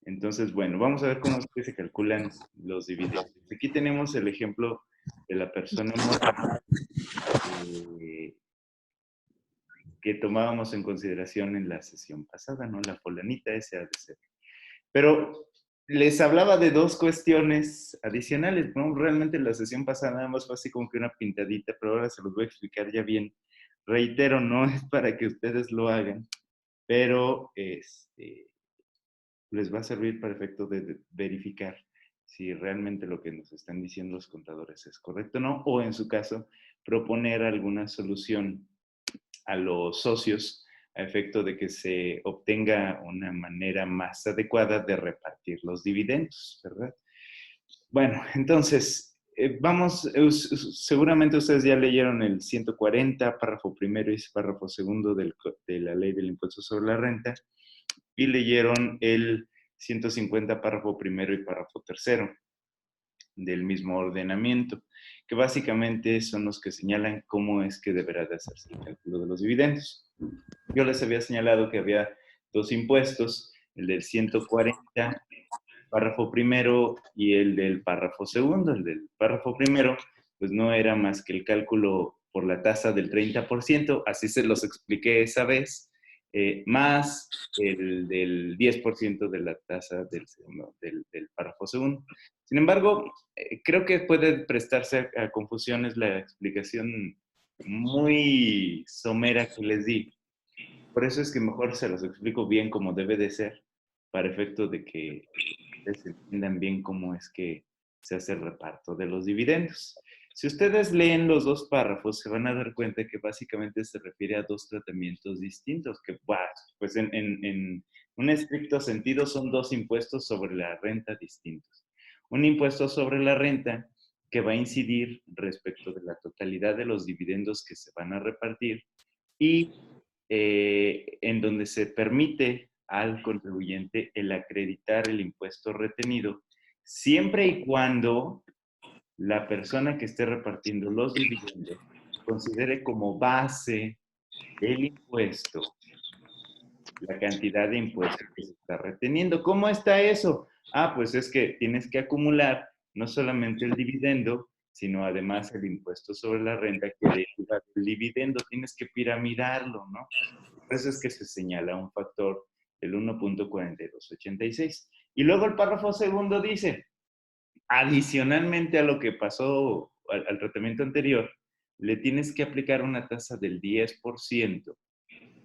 Entonces, bueno, vamos a ver cómo es que se calculan los dividendos. Aquí tenemos el ejemplo de la persona moral que tomábamos en consideración en la sesión pasada, ¿no? La fulanita ese ha de ser. Pero les hablaba de dos cuestiones adicionales, ¿no? Realmente la sesión pasada nada más fue así como que una pintadita, pero ahora se los voy a explicar ya bien. Reitero, no es para que ustedes lo hagan, pero les va a servir para efecto de verificar si realmente lo que nos están diciendo los contadores es correcto o no, o en su caso, proponer alguna solución a los socios a efecto de que se obtenga una manera más adecuada de repartir los dividendos, ¿verdad? Bueno, entonces, seguramente ustedes ya leyeron el 140, párrafo primero y párrafo segundo de la ley del impuesto sobre la renta, y leyeron el 150, párrafo primero y párrafo tercero del mismo ordenamiento, que básicamente son los que señalan cómo es que deberá de hacerse el cálculo de los dividendos. Yo les había señalado que había dos impuestos, el del 140, párrafo primero, y el del párrafo segundo. El del párrafo primero, pues no era más que el cálculo por la tasa del 30%, así se los expliqué esa vez, más el del 10% de la tasa del párrafo segundo. Sin embargo, creo que puede prestarse a confusiones la explicación muy somera que les di. Por eso es que mejor se los explico bien como debe de ser, para efecto de que ustedes entiendan bien cómo es que se hace el reparto de los dividendos. Si ustedes leen los dos párrafos, se van a dar cuenta que básicamente se refiere a dos tratamientos distintos, que pues en un estricto sentido son dos impuestos sobre la renta distintos. Un impuesto sobre la renta que va a incidir respecto de la totalidad de los dividendos que se van a repartir y en donde se permite al contribuyente el acreditar el impuesto retenido, siempre y cuando la persona que esté repartiendo los dividendos considere como base del impuesto la cantidad de impuestos que se está reteniendo. ¿Cómo está eso? Pues es que tienes que acumular no solamente el dividendo, sino además el impuesto sobre la renta que deriva del dividendo. Tienes que piramidarlo, ¿no? Por eso es que se señala un factor del 1.4286. Y luego el párrafo segundo dice, adicionalmente a lo que pasó al tratamiento anterior, le tienes que aplicar una tasa del 10%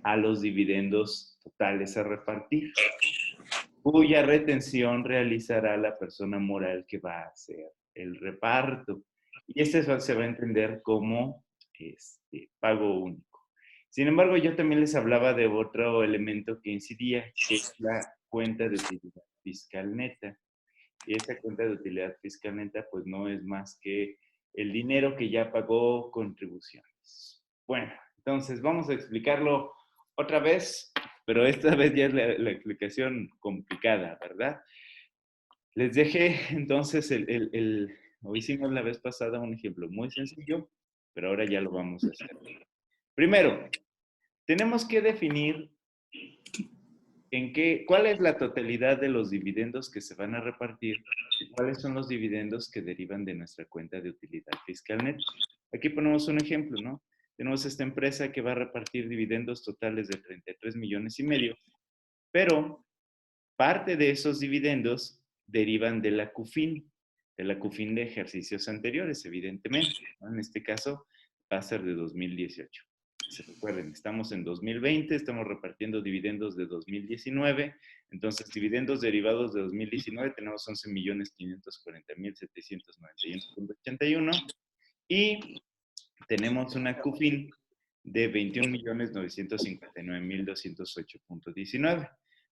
a los dividendos totales a repartir, cuya retención realizará la persona moral que va a hacer el reparto. Y este se va a entender como pago único. Sin embargo, yo también les hablaba de otro elemento que incidía, que es la cuenta de utilidad fiscal neta. Y esa cuenta de utilidad fiscal neta, pues no es más que el dinero que ya pagó contribuciones. Bueno, entonces vamos a explicarlo otra vez, pero esta vez ya es la explicación complicada, ¿verdad? Les dejé entonces o hicimos la vez pasada un ejemplo muy sencillo, pero ahora ya lo vamos a hacer. Primero, tenemos que definir cuál es la totalidad de los dividendos que se van a repartir y cuáles son los dividendos que derivan de nuestra cuenta de utilidad fiscal neta. Aquí ponemos un ejemplo, ¿no? Tenemos esta empresa que va a repartir dividendos totales de 33 millones y medio, pero parte de esos dividendos derivan de la CUFIN de ejercicios anteriores, evidentemente, ¿no? En este caso va a ser de 2018. Se recuerden, estamos en 2020, estamos repartiendo dividendos de 2019, entonces dividendos derivados de 2019 tenemos 11.540.791.81 y tenemos una CUFIN de 21.959.208.19.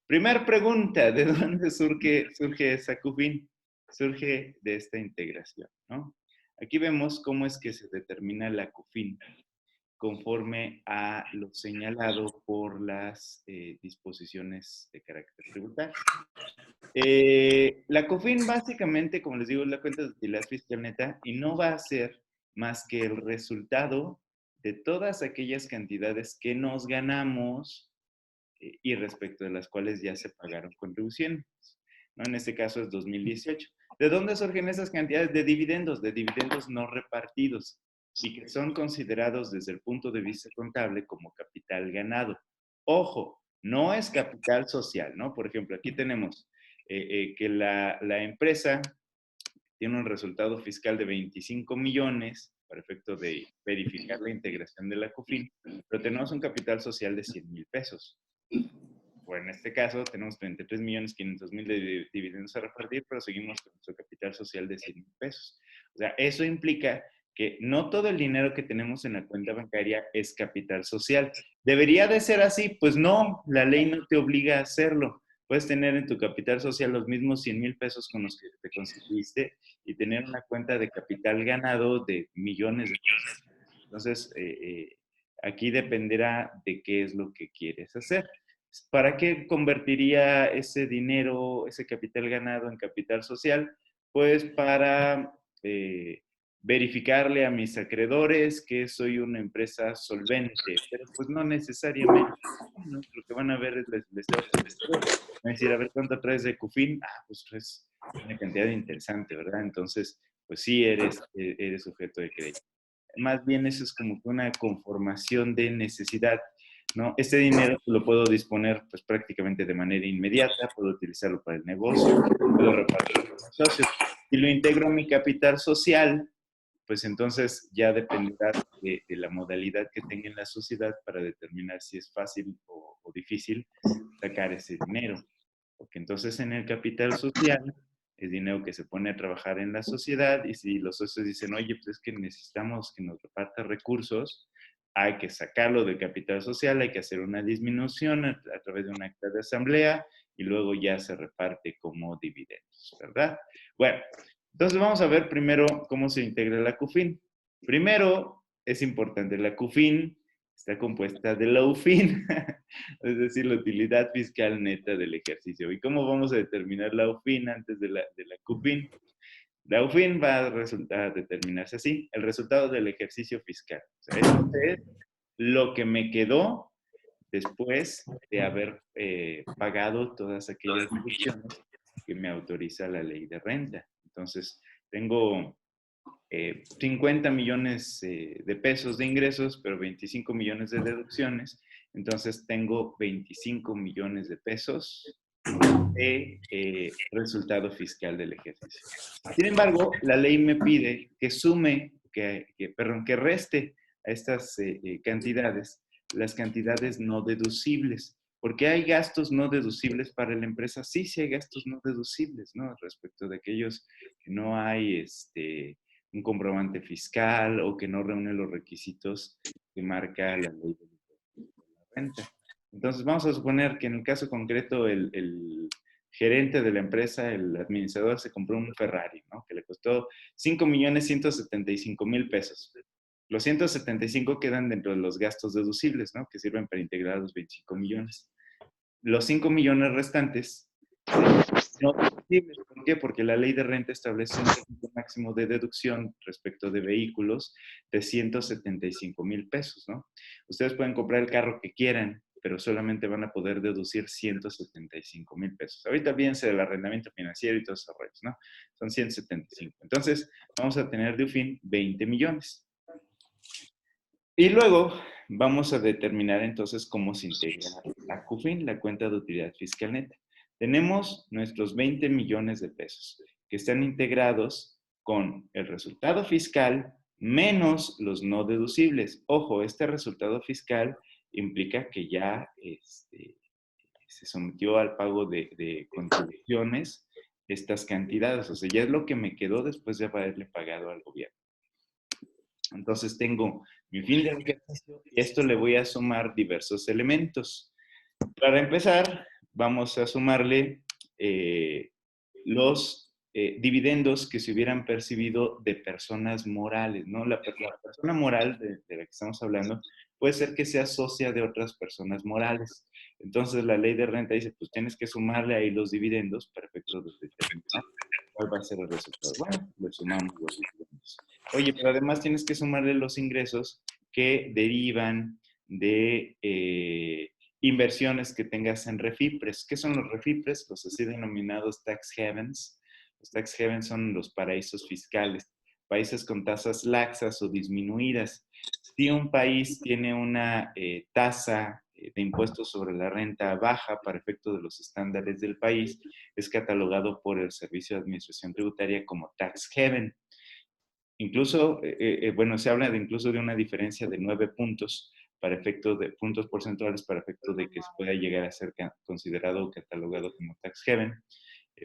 Primer pregunta, ¿de dónde surge esa CUFIN? Surge de esta integración, ¿no? Aquí vemos cómo es que se determina la CUFIN conforme a lo señalado por las disposiciones de carácter tributario. La CUFIN básicamente, como les digo, es la cuenta de utilidad fiscal neta y no va a ser más que el resultado de todas aquellas cantidades que nos ganamos y respecto de las cuales ya se pagaron contribuciones, ¿no? En este caso es 2018. ¿De dónde surgen esas cantidades? De dividendos no repartidos y que son considerados desde el punto de vista contable como capital ganado. Ojo, no es capital social, ¿no? Por ejemplo, aquí tenemos que la empresa tiene un resultado fiscal de 25 millones para efecto de verificar la integración de la COFIN, pero tenemos un capital social de 100,000 pesos. O en este caso tenemos 33,500,000 de dividendos a repartir, pero seguimos con nuestro capital social de 100,000 pesos. O sea, eso implica que no todo el dinero que tenemos en la cuenta bancaria es capital social. ¿Debería de ser así? Pues no, la ley no te obliga a hacerlo. Puedes tener en tu capital social los mismos 100,000 pesos con los que te constituiste y tener una cuenta de capital ganado de millones de pesos. Entonces, aquí dependerá de qué es lo que quieres hacer. ¿Para qué convertiría ese dinero, ese capital ganado en capital social? Pues para verificarle a mis acreedores que soy una empresa solvente, pero pues no necesariamente, ¿no? Lo que van a ver es les van a decir, a ver cuánto traes de CUFIN, pues traes una cantidad interesante, ¿verdad? Entonces, pues sí eres sujeto de crédito. Más bien eso es como que una conformación de necesidad, ¿no? Este dinero lo puedo disponer pues prácticamente de manera inmediata, puedo utilizarlo para el negocio, puedo repartirlo con los socios. Si lo integro a mi capital social, pues entonces ya dependerá de la modalidad que tenga en la sociedad para determinar si es fácil o difícil sacar ese dinero. Porque entonces en el capital social es dinero que se pone a trabajar en la sociedad y si los socios dicen, oye, pues es que necesitamos que nos reparta recursos, hay que sacarlo del capital social, hay que hacer una disminución a través de una acta de asamblea y luego ya se reparte como dividendos, ¿verdad? Bueno, entonces vamos a ver primero cómo se integra la CUFIN. Primero, es importante, la CUFIN está compuesta de la UFIN, es decir, la utilidad fiscal neta del ejercicio. ¿Y cómo vamos a determinar la UFIN antes de la CUFIN? La UFIN va a determinarse así, el resultado del ejercicio fiscal. O sea, esto es lo que me quedó después de haber pagado todas aquellas deducciones que me autoriza la ley de renta. Entonces, tengo 50 millones de pesos de ingresos, pero 25 millones de deducciones. Entonces, tengo 25 millones de pesos de resultado fiscal del ejercicio. Sin embargo, la ley me pide que sume, perdón, que reste a estas cantidades las cantidades no deducibles. ¿Por qué hay gastos no deducibles para la empresa? Sí, sí hay gastos no deducibles, ¿no? Respecto de aquellos que no hay un comprobante fiscal o que no reúne los requisitos que marca la ley de la renta. Entonces, vamos a suponer que en el caso concreto, el gerente de la empresa, el administrador, se compró un Ferrari, ¿no? Que le costó 5,175,000 pesos. Los 175 quedan dentro de los gastos deducibles, ¿no? Que sirven para integrar los 25 millones. Los 5 millones restantes no deducibles. ¿Por qué? Porque la ley de renta establece un límite máximo de deducción respecto de vehículos de 175,000 pesos, ¿no? Ustedes pueden comprar el carro que quieran, pero solamente van a poder deducir 175,000 pesos. Ahorita olvídense del arrendamiento financiero y todos esos rollos, ¿no? Son 175. Entonces, vamos a tener de UFIN 20 millones. Y luego vamos a determinar entonces cómo se integra la CUFIN, la cuenta de utilidad fiscal neta. Tenemos nuestros 20 millones de pesos que están integrados con el resultado fiscal menos los no deducibles. Ojo, este resultado fiscal implica que ya se sometió al pago de contribuciones estas cantidades. O sea, ya es lo que me quedó después de haberle pagado al gobierno. Entonces tengo mi fin del ejercicio y esto le voy a sumar diversos elementos. Para empezar, vamos a sumarle los dividendos que se hubieran percibido de personas morales, ¿no? La persona moral de la que estamos hablando puede ser que sea socia de otras personas morales. Entonces la ley de renta dice, pues tienes que sumarle ahí los dividendos para efectos de determinar cuál va a ser el resultado. Bueno, le sumamos los dividendos. Oye, pero además tienes que sumarle los ingresos que derivan de inversiones que tengas en refipres. ¿Qué son los refipres? Los así denominados tax havens. Los tax havens son los paraísos fiscales, países con tasas laxas o disminuidas. Si un país tiene una tasa de impuestos sobre la renta baja para efecto de los estándares del país, es catalogado por el Servicio de Administración Tributaria como tax haven. Incluso, bueno, se habla incluso de una diferencia de 9 puntos para efecto de puntos porcentuales para efecto de que se pueda llegar a ser considerado o catalogado como tax haven.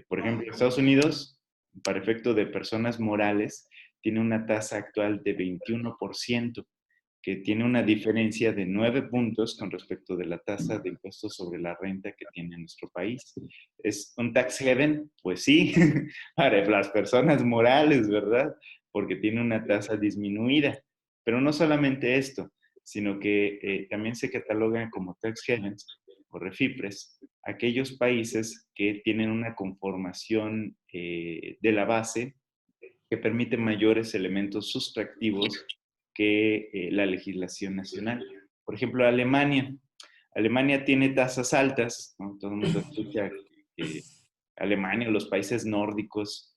Por ejemplo, Estados Unidos, para efecto de personas morales, tiene una tasa actual de 21%, que tiene una diferencia de 9 puntos con respecto de la tasa de impuestos sobre la renta que tiene nuestro país. ¿Es un tax haven? Pues sí, para las personas morales, ¿verdad? Porque tiene una tasa disminuida. Pero no solamente esto, sino que también se catalogan como tax havens o refipres aquellos países que tienen una conformación de la base que permite mayores elementos sustractivos que la legislación nacional. Por ejemplo, Alemania. Alemania tiene tasas altas, ¿no? Todo el mundo escucha que Alemania, los países nórdicos,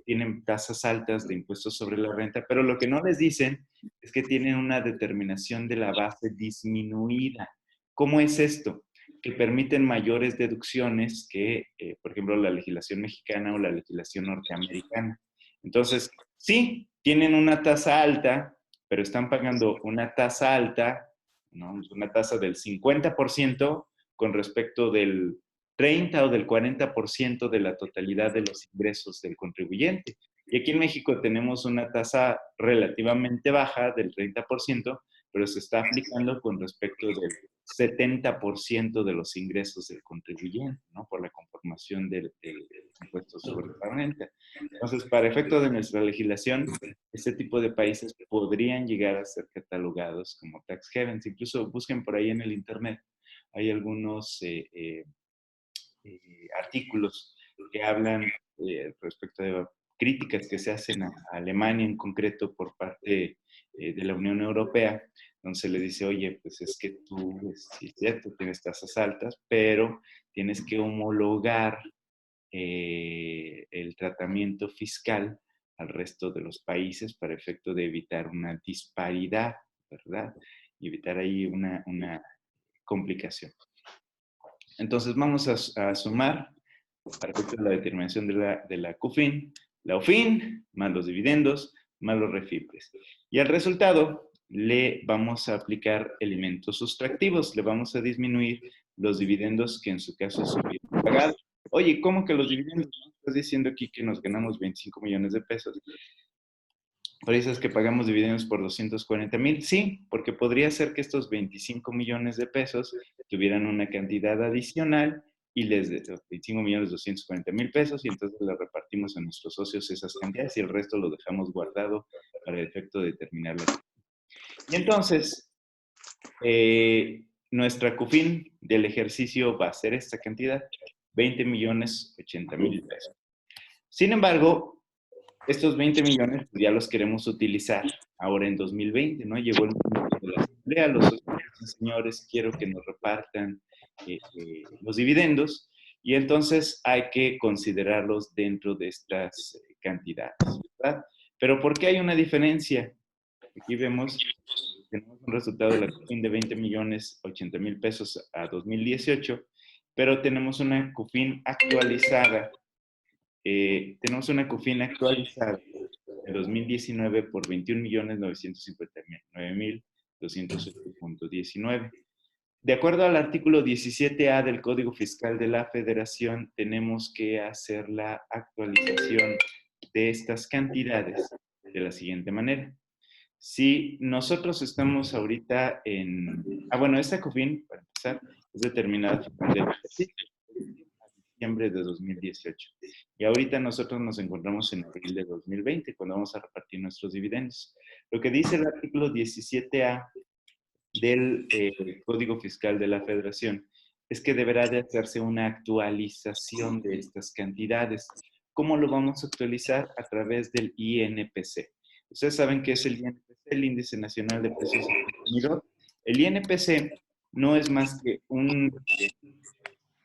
tienen tasas altas de impuestos sobre la renta, pero lo que no les dicen es que tienen una determinación de la base disminuida. ¿Cómo es esto? Que permiten mayores deducciones que, por ejemplo, la legislación mexicana o la legislación norteamericana. Entonces, sí, tienen una tasa alta, pero están pagando una tasa alta, ¿no? Una tasa del 50% con respecto del 30 o del 40% de la totalidad de los ingresos del contribuyente. Y aquí en México tenemos una tasa relativamente baja del 30%, pero se está aplicando con respecto del 70% de los ingresos del contribuyente, ¿no? Por la conformación del impuesto sobre la renta. Entonces, para efecto de nuestra legislación, este tipo de países podrían llegar a ser catalogados como tax havens. Incluso busquen por ahí en el Internet. Hay algunos artículos que hablan respecto de críticas que se hacen a Alemania en concreto por parte de la Unión Europea, donde se le dice, oye, pues es que tú, sí es cierto, tienes tasas altas, pero tienes que homologar el tratamiento fiscal al resto de los países para efecto de evitar una disparidad, ¿verdad? Y evitar ahí una complicación. Entonces vamos a sumar para efecto de la determinación de la CUFIN, la UFIN, más los dividendos, más los refipres. Y al resultado le vamos a aplicar elementos sustractivos, le vamos a disminuir los dividendos que en su caso se hubieran pagado. Oye, ¿cómo que los dividendos? Estás diciendo aquí que nos ganamos 25 millones de pesos. Por eso es que pagamos dividendos por 240,000. Sí, porque podría ser que estos 25 millones de pesos tuvieran una cantidad adicional y les de 25 millones 240,000 pesos y entonces le repartimos a nuestros socios esas cantidades y el resto lo dejamos guardado para el efecto de determinar la. Y entonces, nuestra CUFIN del ejercicio va a ser esta cantidad, 20 millones 80,000 pesos. Sin embargo, estos 20 millones pues, ya los queremos utilizar ahora en 2020, ¿no? Llegó el momento de la asamblea, los señores, quiero que nos repartan los dividendos y entonces hay que considerarlos dentro de estas cantidades, ¿verdad? Pero ¿por qué hay una diferencia? Aquí vemos, tenemos un resultado de la CUFIN de 20 millones 80 mil pesos a 2018, pero tenemos una CUFIN actualizada tenemos una CUFIN actualizada de 2019 por 21.959.208.19. De acuerdo al artículo 17A del Código Fiscal de la Federación, tenemos que hacer la actualización de estas cantidades de la siguiente manera. Si nosotros estamos ahorita en... bueno, esta CUFIN, para empezar, es determinada de diciembre de 2018. Y ahorita nosotros nos encontramos en abril de 2020, cuando vamos a repartir nuestros dividendos. Lo que dice el artículo 17A del Código Fiscal de la Federación es que deberá de hacerse una actualización de estas cantidades. ¿Cómo lo vamos a actualizar? A través del INPC. Ustedes saben qué es el INPC, el Índice Nacional de Precios al Consumidor. El INPC no es más que un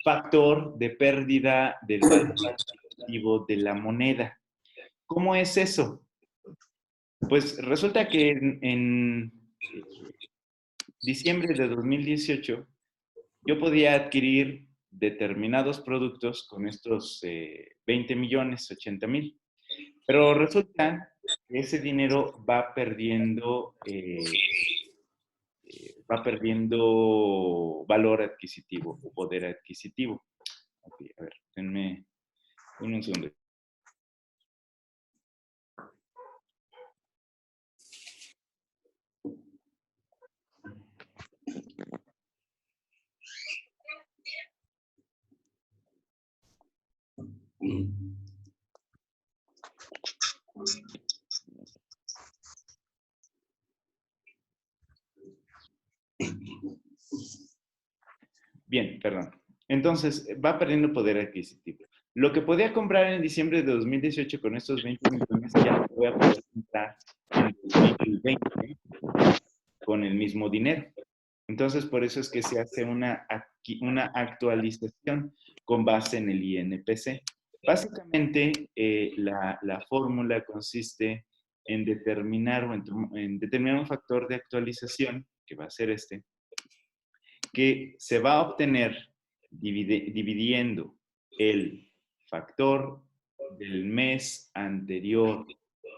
factor de pérdida del valor adquisitivo de la moneda. ¿Cómo es eso? Pues resulta que en diciembre de 2018 yo podía adquirir determinados productos con estos 20 millones, 80 mil, pero resulta que ese dinero va perdiendo valor adquisitivo o poder adquisitivo. Ok, a ver, denme un segundo. Bien, perdón. Entonces, va perdiendo poder adquisitivo. Lo que podía comprar en diciembre de 2018 con estos 20 millones, ya no voy a poder comprar en 2020 con el mismo dinero. Entonces, por eso es que se hace una actualización con base en el INPC. Básicamente, la fórmula consiste en determinar, en determinar un factor de actualización, que va a ser este, que se va a obtener dividiendo el factor del mes anterior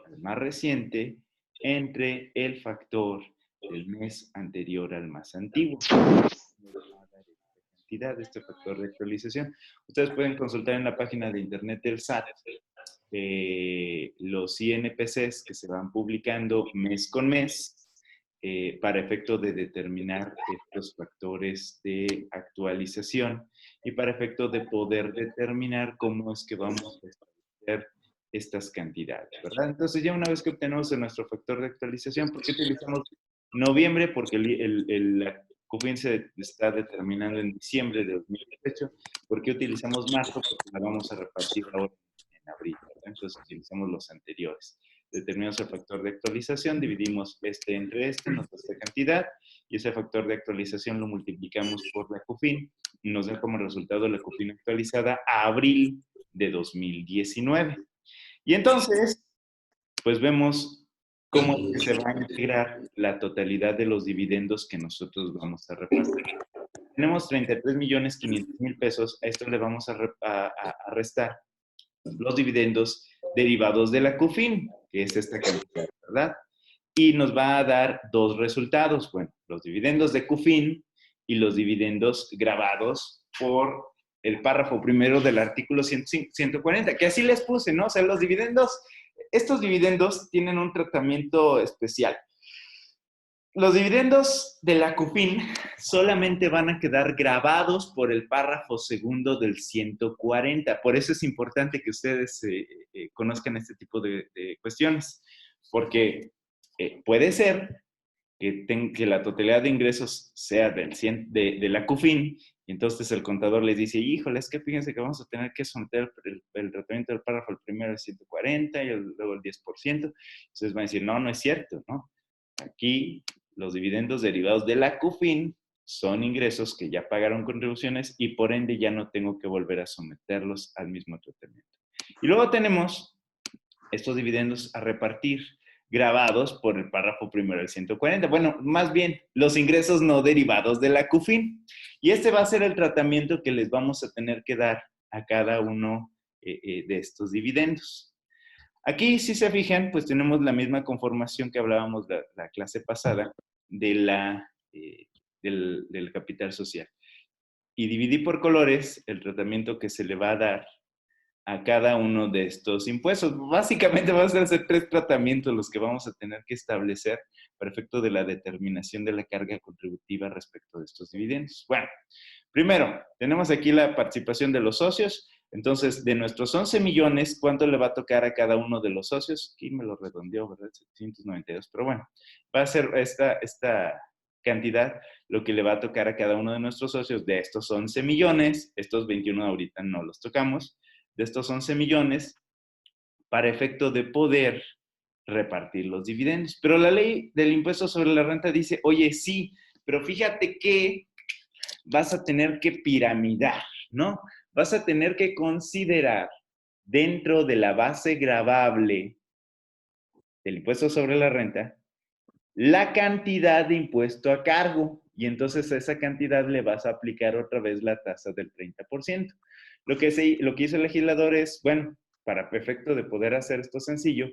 al más reciente entre el factor del mes anterior al más antiguo. Cantidad, este factor de actualización. Ustedes pueden consultar en la página de internet del SAT los INPCs que se van publicando mes con mes para efecto de determinar estos factores de actualización y para efecto de poder determinar cómo es que vamos a establecer estas cantidades, ¿verdad? Entonces ya una vez que obtenemos nuestro factor de actualización, ¿por qué utilizamos noviembre? Porque la CUFIN se está determinando en diciembre de 2018. ¿Por qué utilizamos marzo? Porque la vamos a repartir ahora en abril, ¿verdad? Entonces utilizamos los anteriores. Determinamos el factor de actualización, dividimos este entre este, nos da esta cantidad, y ese factor de actualización lo multiplicamos por la CUFIN, y nos da como resultado la CUFIN actualizada a abril de 2019. Y entonces, pues vemos cómo es que se va a integrar la totalidad de los dividendos que nosotros vamos a repartir. Tenemos 33.500.000 pesos, a esto le vamos a restar los dividendos derivados de la CUFIN, que es esta cantidad, ¿verdad? Y nos va a dar dos resultados, bueno, los dividendos de CUFIN y los dividendos grabados por el párrafo primero del artículo 140, que así les puse, ¿no? O sea, los dividendos, estos dividendos tienen un tratamiento especial. Los dividendos de la CUFIN solamente van a quedar grabados por el párrafo segundo del 140. Por eso es importante que ustedes conozcan este tipo de cuestiones, porque puede ser que la totalidad de ingresos sea de la CUFIN, y entonces el contador les dice, híjole, es que fíjense que vamos a tener que someter el tratamiento del párrafo el primero al 140 y luego el 10%. Entonces van a decir, no, no es cierto, ¿no? Aquí los dividendos derivados de la CUFIN son ingresos que ya pagaron contribuciones y por ende ya no tengo que volver a someterlos al mismo tratamiento. Y luego tenemos estos dividendos a repartir grabados por el párrafo primero del 140. Bueno, más bien, los ingresos no derivados de la CUFIN. Y este va a ser el tratamiento que les vamos a tener que dar a cada uno de estos dividendos. Aquí, si se fijan, pues tenemos la misma conformación que hablábamos la clase pasada del capital social. Y dividí por colores el tratamiento que se le va a dar a cada uno de estos impuestos. Básicamente van a ser tres tratamientos los que vamos a tener que establecer para efecto de la determinación de la carga contributiva respecto de estos dividendos. Bueno, primero, tenemos aquí la participación de los socios. Entonces, de nuestros 11 millones, ¿cuánto le va a tocar a cada uno de los socios? Aquí me lo redondeó, ¿verdad? 792, pero bueno, va a ser esta cantidad lo que le va a tocar a cada uno de nuestros socios de estos 11 millones. Estos 21 ahorita no los tocamos. De estos 11 millones, para efecto de poder repartir los dividendos. Pero la ley del impuesto sobre la renta dice, oye, sí, pero fíjate que vas a tener que piramidar, ¿no? Vas a tener que considerar dentro de la base gravable del impuesto sobre la renta la cantidad de impuesto a cargo y entonces a esa cantidad le vas a aplicar otra vez la tasa del 30%. Lo que hizo el legislador es, bueno, para efecto de poder hacer esto sencillo,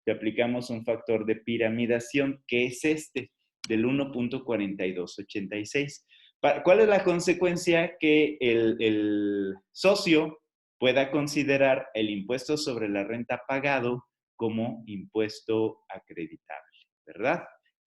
te aplicamos un factor de piramidación que es este, del 1.4286. ¿Cuál es la consecuencia? Que el socio pueda considerar el impuesto sobre la renta pagado como impuesto acreditable, ¿verdad?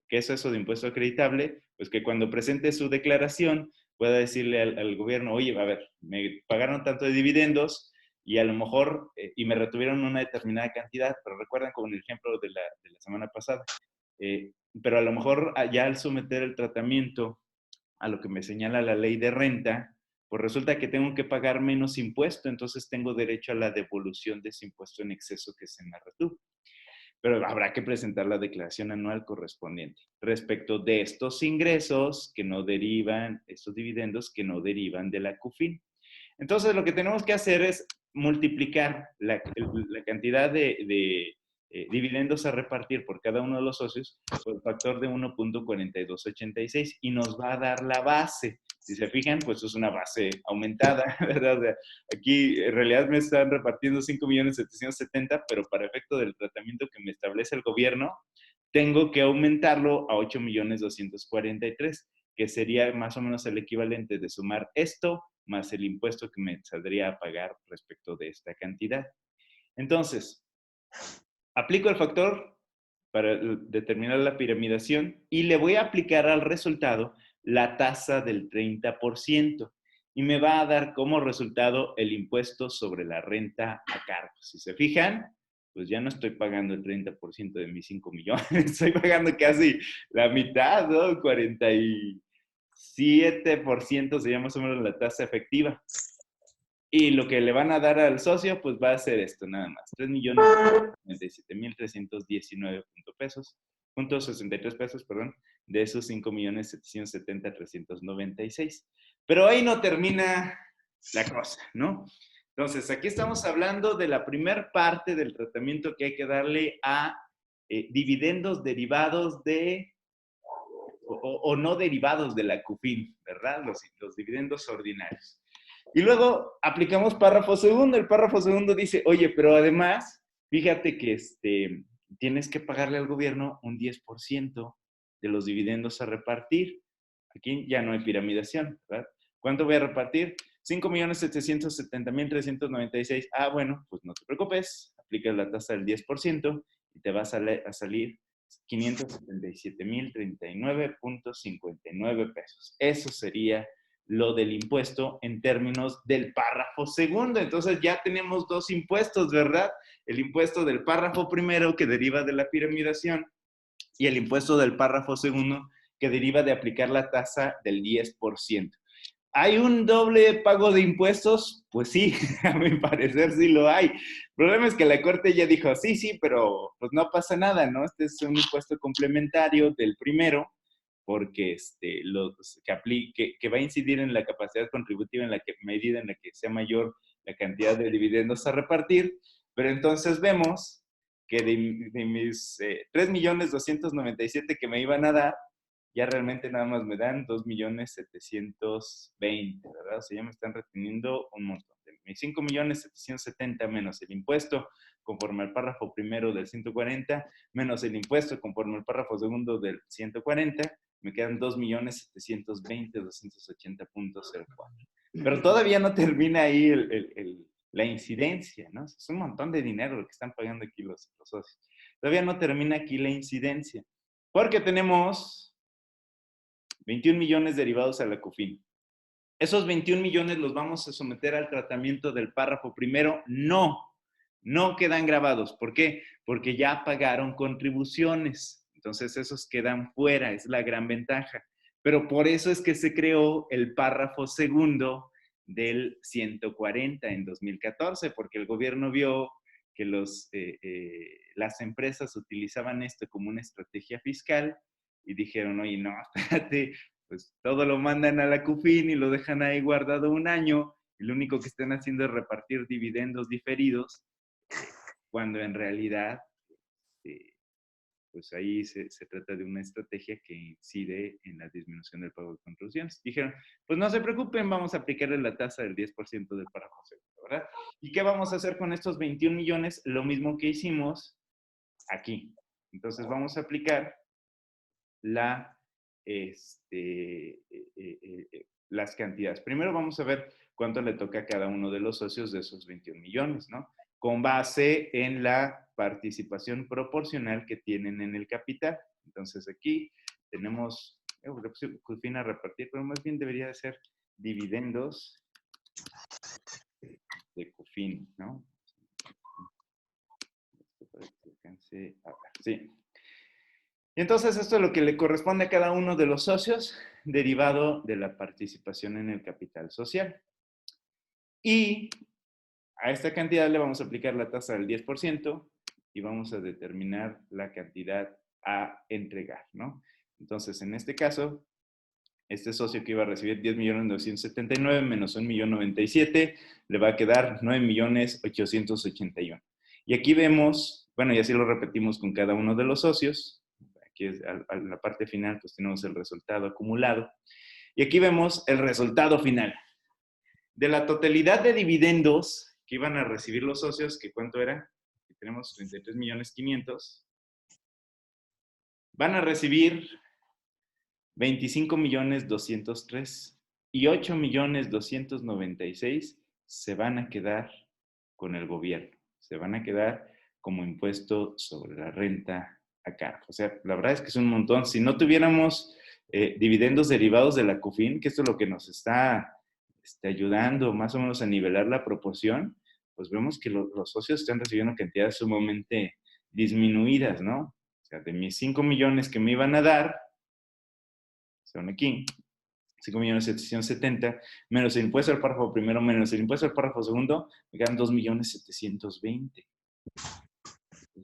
¿Qué es eso de impuesto acreditable? Pues que cuando presente su declaración pueda decirle al gobierno, oye, a ver, me pagaron tanto de dividendos y a lo mejor, y me retuvieron una determinada cantidad, pero recuerdan como en el ejemplo de la semana pasada, eh, pero a lo mejor ya al someter el tratamiento a lo que me señala la ley de renta, pues resulta que tengo que pagar menos impuesto, entonces tengo derecho a la devolución de ese impuesto en exceso que se me retuvo. Pero habrá que presentar la declaración anual correspondiente respecto de estos ingresos que no derivan, estos dividendos que no derivan de la CUFIN. Entonces, lo que tenemos que hacer es multiplicar la cantidad de dividendos a repartir por cada uno de los socios por el factor de 1.4286 y nos va a dar la base. Si se fijan, pues es una base aumentada, ¿verdad? O sea, aquí en realidad me están repartiendo 5.770.000, pero para efecto del tratamiento que me establece el gobierno, tengo que aumentarlo a 8.243.000, que sería más o menos el equivalente de sumar esto más el impuesto que me saldría a pagar respecto de esta cantidad. Entonces, aplico el factor para determinar la piramidación y le voy a aplicar al resultado la tasa del 30% y me va a dar como resultado el impuesto sobre la renta a cargo. Si se fijan, pues ya no estoy pagando el 30% de mis 5 millones, estoy pagando casi la mitad, ¿no? 47% sería más o menos la tasa efectiva. Y lo que le van a dar al socio, pues va a ser esto nada más, 3.097.319 pesos, .63 pesos, perdón, de esos 5.770.396. Pero ahí no termina la cosa, ¿no? Entonces, aquí estamos hablando de la primer parte del tratamiento que hay que darle a dividendos derivados de, o no derivados de la CUFIN, ¿verdad? Los dividendos ordinarios. Y luego aplicamos párrafo segundo. El párrafo segundo dice, oye, pero además, fíjate que tienes que pagarle al gobierno un 10% de los dividendos a repartir. Aquí ya no hay piramidación, ¿verdad? ¿Cuánto voy a repartir? 5.770.396. Ah, bueno, pues no te preocupes. Aplicas la tasa del 10% y te va a salir 577.039.59 pesos. Eso sería lo del impuesto en términos del párrafo segundo. Entonces ya tenemos dos impuestos, ¿verdad? El impuesto del párrafo primero que deriva de la piramidación y el impuesto del párrafo segundo que deriva de aplicar la tasa del 10%. ¿Hay un doble pago de impuestos? Pues sí, a mi parecer sí lo hay. El problema es que la Corte ya dijo, sí, sí, pero pues no pasa nada, ¿no? Este es un impuesto complementario del primero, porque que va a incidir en la capacidad contributiva en la medida en la que sea mayor la cantidad de dividendos a repartir. Pero entonces vemos que de mis 3.297.000 que me iban a dar, ya realmente nada más me dan 2.720.000, ¿verdad? O sea, ya me están reteniendo un montón. De mis 5.770.000 menos el impuesto conforme al párrafo primero del 140, menos el impuesto conforme al párrafo segundo del 140, me quedan 2.720.280.04. Pero todavía no termina ahí la incidencia, ¿no? Es un montón de dinero lo que están pagando aquí los socios. Todavía no termina aquí la incidencia, porque tenemos 21 millones derivados a la CUFIN. ¿Esos 21 millones los vamos a someter al tratamiento del párrafo primero? No, no quedan grabados. ¿Por qué? Porque ya pagaron contribuciones. Entonces esos quedan fuera, es la gran ventaja. Pero por eso es que se creó el párrafo segundo del 140 en 2014, porque el gobierno vio que las empresas utilizaban esto como una estrategia fiscal y dijeron, oye, no, espérate, pues todo lo mandan a la CUFIN y lo dejan ahí guardado un año, y lo único que están haciendo es repartir dividendos diferidos, cuando en realidad, eh, pues ahí se trata de una estrategia que incide en la disminución del pago de contribuciones. Dijeron, pues no se preocupen, vamos a aplicarle la tasa del 10% del párrafo segundo, ¿verdad? ¿Y qué vamos a hacer con estos 21 millones? Lo mismo que hicimos aquí. Entonces vamos a aplicar la, las cantidades. Primero vamos a ver cuánto le toca a cada uno de los socios de esos 21 millones, ¿no? Con base en la participación proporcional que tienen en el capital. Entonces aquí tenemos, CUFIN a repartir, pero más bien debería de ser dividendos de CUFIN, ¿no? Sí. Y entonces esto es lo que le corresponde a cada uno de los socios, derivado de la participación en el capital social. Y a esta cantidad le vamos a aplicar la tasa del 10% y vamos a determinar la cantidad a entregar, ¿no? Entonces, en este caso, este socio que iba a recibir 10.979.000 menos 1.097.000, le va a quedar 9.881.000. Y aquí vemos, bueno, y así lo repetimos con cada uno de los socios. Aquí es, a la parte final, pues tenemos el resultado acumulado. Y aquí vemos el resultado final. De la totalidad de dividendos que iban a recibir los socios, que cuánto era, aquí tenemos 33.500.000, van a recibir 25.203.000 y 8.296.000 se van a quedar con el gobierno, se van a quedar como impuesto sobre la renta a cargo. O sea, la verdad es que es un montón. Si no tuviéramos dividendos derivados de la CUFIN, que esto es lo que nos está ayudando más o menos a nivelar la proporción, pues vemos que los socios están recibiendo cantidades sumamente disminuidas, ¿no? O sea, de mis 5 millones que me iban a dar, son aquí, 5.770.000, menos el impuesto al párrafo primero, menos el impuesto al párrafo segundo, me quedan 2.720.000.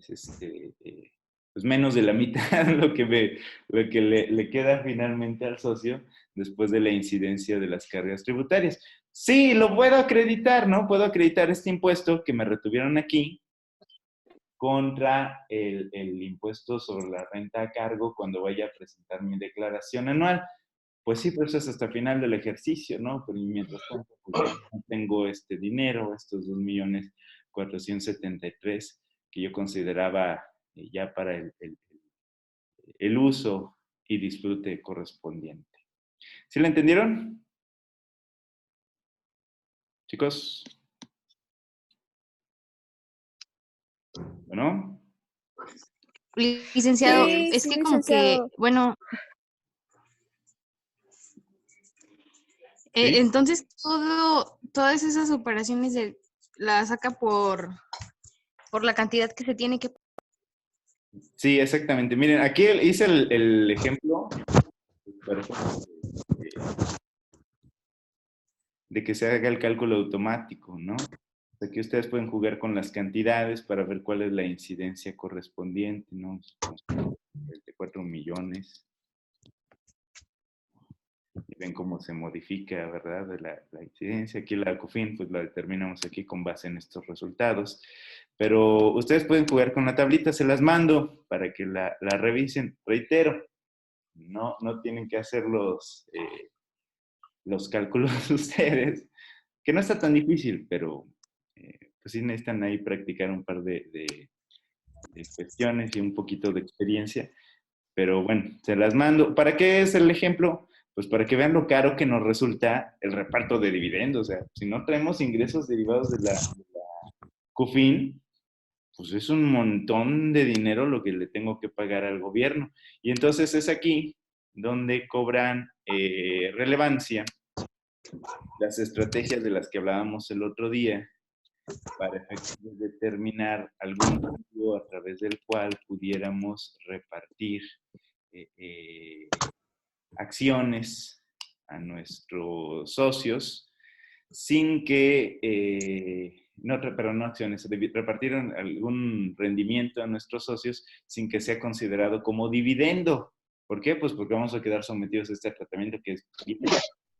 Es pues menos de la mitad lo que le queda finalmente al socio después de la incidencia de las cargas tributarias. Sí, lo puedo acreditar, ¿no? Puedo acreditar este impuesto que me retuvieron aquí contra el impuesto sobre la renta a cargo cuando vaya a presentar mi declaración anual. Pues sí, pero eso es hasta el final del ejercicio, ¿no? Pero mientras tanto, pues no tengo este dinero, estos 2.473.000 que yo consideraba ya para el uso y disfrute correspondiente. ¿Sí lo entendieron, chicos? ¿No? Licenciado, Sí, es sí, que como que, licenciado. bueno, ¿Sí? entonces todas esas operaciones las saca por la cantidad que se tiene que... Sí, exactamente. Miren, aquí hice el ejemplo de que se haga el cálculo automático, ¿no? Aquí ustedes pueden jugar con las cantidades para ver cuál es la incidencia correspondiente, ¿no? 24 millones. Y ven cómo se modifica, ¿verdad? La incidencia. Aquí la CUFIN, pues la determinamos aquí con base en estos resultados. Pero ustedes pueden jugar con la tablita, se las mando para que la revisen. Reitero, no tienen que hacer los cálculos ustedes, que no está tan difícil, pero pues sí necesitan ahí practicar un par de cuestiones y un poquito de experiencia. Pero bueno, se las mando. ¿Para qué es el ejemplo? Pues para que vean lo caro que nos resulta el reparto de dividendos. O sea, si no traemos ingresos derivados de la CUFIN, pues es un montón de dinero lo que le tengo que pagar al gobierno. Y entonces es aquí donde cobran relevancia las estrategias de las que hablábamos el otro día para efectivos determinar algún motivo a través del cual pudiéramos repartir acciones a nuestros socios sin que, pero no acciones, repartir algún rendimiento a nuestros socios sin que sea considerado como dividendo, ¿Por qué? Pues porque vamos a quedar sometidos a este tratamiento que es vital,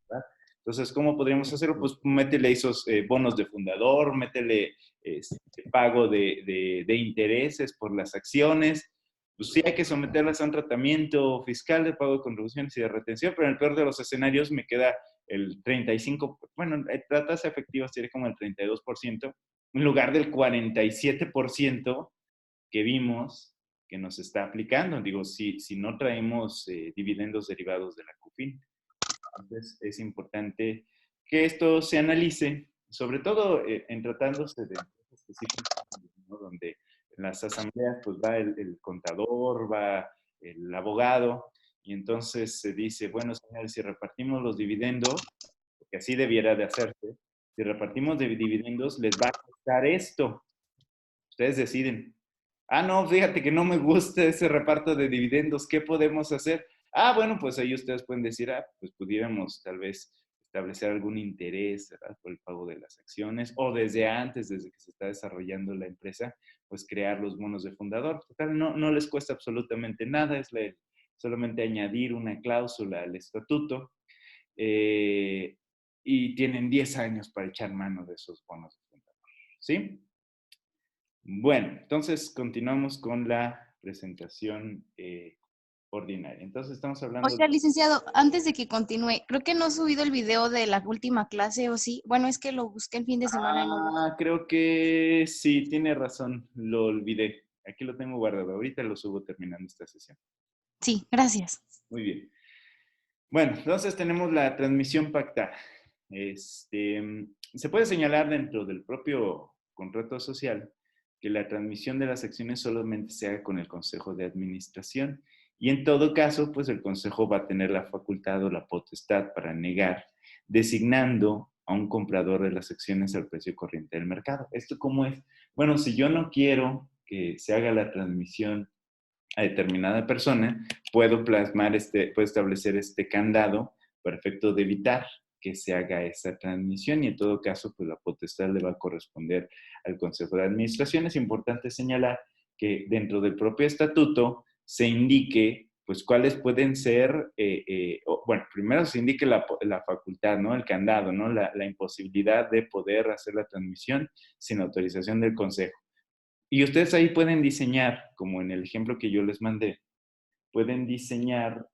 ¿verdad? Entonces, ¿cómo podríamos hacerlo? Pues métele esos bonos de fundador, métele pago de intereses por las acciones. Pues sí hay que someterlas a un tratamiento fiscal de pago de contribuciones y de retención, pero en el peor de los escenarios me queda el 35, bueno, la tasa efectiva sería como el 32%, en lugar del 47% que vimos que nos está aplicando. Digo, si no traemos dividendos derivados de la CUFIN. Entonces, es importante que esto se analice, sobre todo en tratándose de empresas específicas, ¿no? Donde en las asambleas pues va el contador, va el abogado, y entonces se dice, bueno, señores, si repartimos los dividendos, porque así debiera de hacerse, si repartimos de dividendos, les va a costar esto. Ustedes deciden. Ah, no, fíjate que no me gusta ese reparto de dividendos. ¿Qué podemos hacer? Ah, bueno, pues ahí ustedes pueden decir, pues pudiéramos tal vez establecer algún interés, ¿verdad? Por el pago de las acciones, o desde antes, desde que se está desarrollando la empresa, pues crear los bonos de fundador. Total, no les cuesta absolutamente nada, es solamente añadir una cláusula al estatuto, eh, y tienen 10 años para echar mano de esos bonos de fundador. ¿Sí? Bueno, entonces continuamos con la presentación ordinaria. Entonces estamos hablando Oiga, licenciado, antes de que continúe, creo que no he subido el video de la última clase, ¿o sí? Bueno, es que lo busqué el fin de semana y no lo... creo que sí, tiene razón, lo olvidé. Aquí lo tengo guardado, ahorita lo subo terminando esta sesión. Sí, gracias. Muy bien. Bueno, entonces tenemos la transmisión pactada. Se puede señalar dentro del propio contrato social que la transmisión de las acciones solamente se haga con el Consejo de Administración y en todo caso, pues el Consejo va a tener la facultad o la potestad para negar, designando a un comprador de las acciones al precio corriente del mercado. ¿Esto cómo es? Bueno, si yo no quiero que se haga la transmisión a determinada persona, puedo puedo establecer este candado para efecto de evitar que se haga esa transmisión y en todo caso, pues la potestad le va a corresponder al Consejo de Administración. Es importante señalar que dentro del propio estatuto se indique pues cuáles pueden ser, bueno, primero se indique la facultad, ¿no? El candado, ¿no? La imposibilidad de poder hacer la transmisión sin autorización del Consejo. Y ustedes ahí pueden diseñar, como en el ejemplo que yo les mandé, pueden diseñar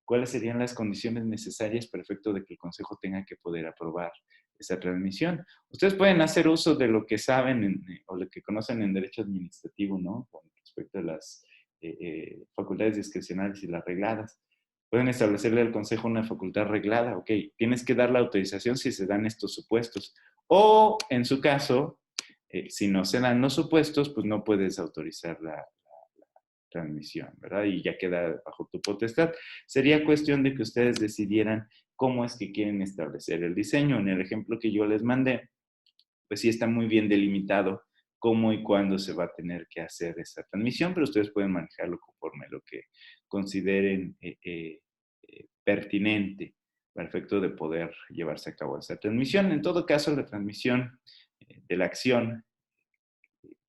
cuáles serían las condiciones necesarias para efecto de que el Consejo tenga que poder aprobar esa transmisión. Ustedes pueden hacer uso de lo que saben o lo que conocen en derecho administrativo, ¿no? Con respecto a las facultades discrecionales y las regladas. Pueden establecerle al Consejo una facultad reglada. Ok, tienes que dar la autorización si se dan estos supuestos. O, en su caso, si no se dan los supuestos, pues no puedes autorizar la transmisión, ¿verdad? Y ya queda bajo tu potestad. Sería cuestión de que ustedes decidieran cómo es que quieren establecer el diseño. En el ejemplo que yo les mandé, pues sí está muy bien delimitado cómo y cuándo se va a tener que hacer esa transmisión, pero ustedes pueden manejarlo conforme lo que consideren pertinente para efecto de poder llevarse a cabo esa transmisión. En todo caso, la transmisión de la acción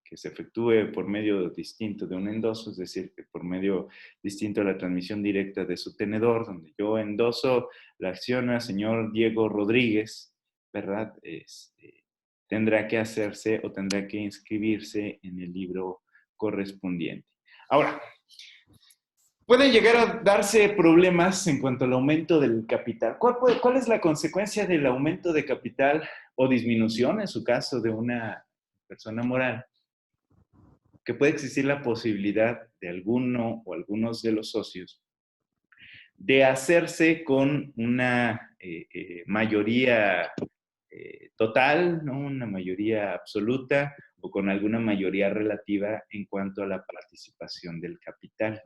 que se efectúe por medio distinto de un endoso, es decir, que por medio distinto a la transmisión directa de su tenedor, donde yo endoso la acción al señor Diego Rodríguez, ¿verdad? Tendrá que hacerse o tendrá que inscribirse en el libro correspondiente. Ahora, pueden llegar a darse problemas en cuanto al aumento del capital. ¿Cuál es la consecuencia del aumento de capital o disminución, en su caso, de una persona moral? Que puede existir la posibilidad de alguno o algunos de los socios de hacerse con una mayoría total, ¿no? Una mayoría absoluta o con alguna mayoría relativa en cuanto a la participación del capital.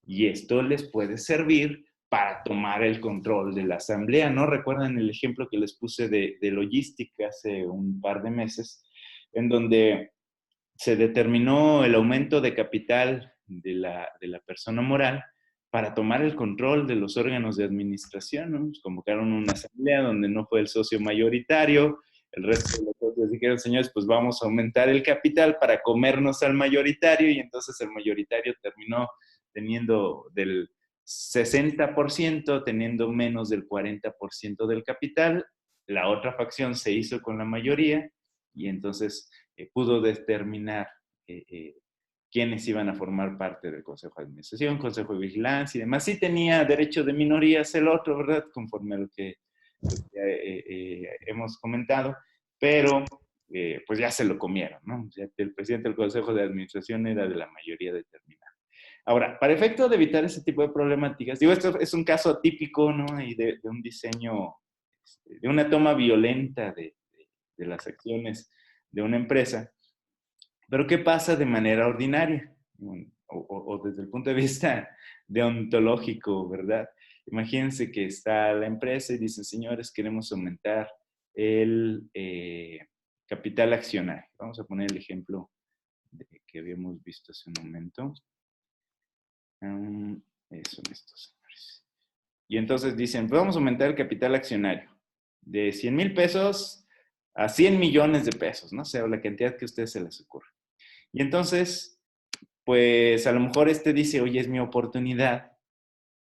Y esto les puede servir para tomar el control de la asamblea, ¿no? ¿Recuerdan el ejemplo que les puse de logística hace un par de meses, en donde se determinó el aumento de capital de la persona moral para tomar el control de los órganos de administración, ¿no? Pues convocaron una asamblea donde no fue el socio mayoritario, el resto de los socios dijeron, señores, pues vamos a aumentar el capital para comernos al mayoritario, y entonces el mayoritario terminó teniendo del 60%, teniendo menos del 40% del capital. La otra facción se hizo con la mayoría y entonces pudo determinar quiénes iban a formar parte del Consejo de Administración, Consejo de Vigilancia y demás. Sí tenía derecho de minorías el otro, ¿verdad? Conforme a lo que hemos comentado, pero pues ya se lo comieron, ¿no? O sea, el presidente del Consejo de Administración era de la mayoría determinada. Ahora, para efecto de evitar ese tipo de problemáticas, digo, esto es un caso típico, ¿no? Y de un diseño, de una toma violenta de las acciones de una empresa. Pero ¿qué pasa de manera ordinaria? O desde el punto de vista deontológico, ¿verdad? Imagínense que está la empresa y dicen, señores, queremos aumentar el capital accionario. Vamos a poner el ejemplo que habíamos visto hace un momento. Son estos, señores. Y entonces dicen, pues vamos a aumentar el capital accionario de 100,000 pesos a 100 millones de pesos, no sé, o la cantidad que a ustedes se les ocurra. Y entonces, pues a lo mejor dice, oye, es mi oportunidad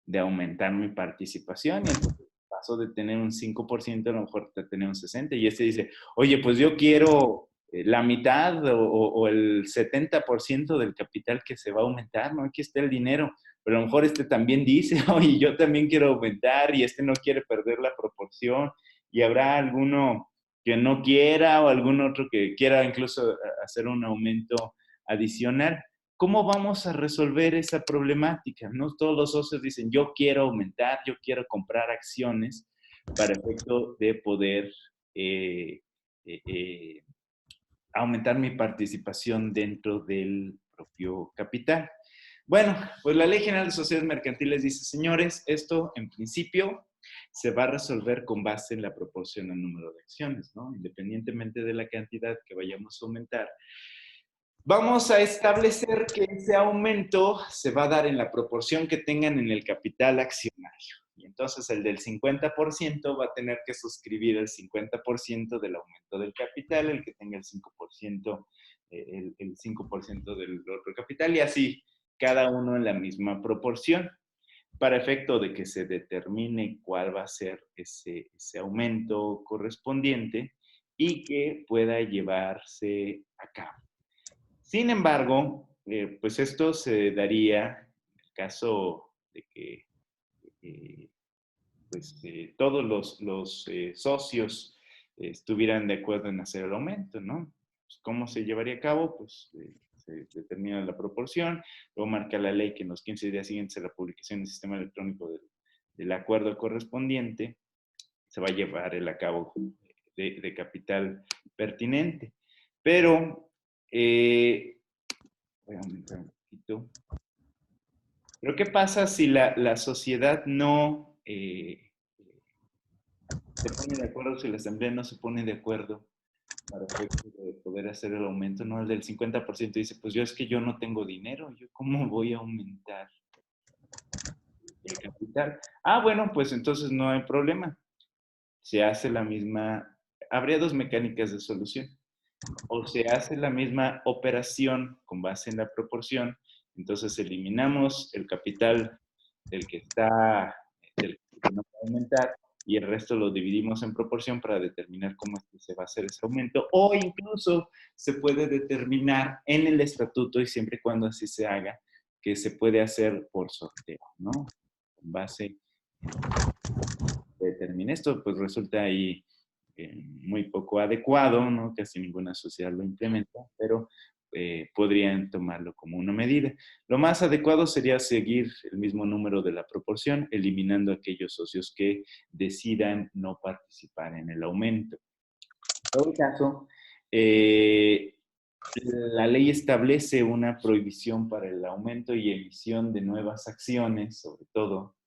de aumentar mi participación. Y entonces paso de tener un 5%, a lo mejor de tener un 60%. Y dice, oye, pues yo quiero la mitad o el 70% del capital que se va a aumentar, ¿no? Aquí está el dinero. Pero a lo mejor también dice, oye, yo también quiero aumentar y no quiere perder la proporción. Y habrá alguno que no quiera o algún otro que quiera incluso hacer un aumento adicional. ¿Cómo vamos a resolver esa problemática? No todos los socios dicen, yo quiero aumentar, yo quiero comprar acciones para efecto de poder aumentar mi participación dentro del propio capital. Bueno, pues la Ley General de Sociedades Mercantiles dice, señores, esto en principio se va a resolver con base en la proporción al número de acciones, ¿no? Independientemente de la cantidad que vayamos a aumentar. Vamos a establecer que ese aumento se va a dar en la proporción que tengan en el capital accionario. Y entonces el del 50% va a tener que suscribir el 50% del aumento del capital, el que tenga el 5%, el 5% del otro capital, y así cada uno en la misma proporción, para efecto de que se determine cuál va a ser ese aumento correspondiente y que pueda llevarse a cabo. Sin embargo, pues esto se daría en el caso de que todos los socios estuvieran de acuerdo en hacer el aumento, ¿no? Pues, ¿cómo se llevaría a cabo? Pues se determina la proporción, luego marca la ley que en los 15 días siguientes a la publicación del sistema electrónico del acuerdo correspondiente se va a llevar a cabo de capital pertinente. Pero voy a aumentar un poquito. Pero ¿qué pasa si la sociedad no se pone de acuerdo, si la asamblea no se pone de acuerdo para poder hacer el aumento? No, el del 50% dice, pues yo yo no tengo dinero, ¿yo cómo voy a aumentar el capital? Ah, bueno, pues entonces no hay problema. Se hace la misma, habría dos mecánicas de solución. O se hace la misma operación con base en la proporción, entonces eliminamos el capital del que no va a aumentar y el resto lo dividimos en proporción para determinar cómo es que se va a hacer ese aumento, o incluso se puede determinar en el estatuto, y siempre y cuando así se haga, que se puede hacer por sorteo, ¿no? Con base determine esto, pues resulta ahí muy poco adecuado, ¿no? Casi ninguna sociedad lo implementa, pero podrían tomarlo como una medida. Lo más adecuado sería seguir el mismo número de la proporción, eliminando aquellos socios que decidan no participar en el aumento. En todo caso, la ley establece una prohibición para el aumento y emisión de nuevas acciones, sobre todo,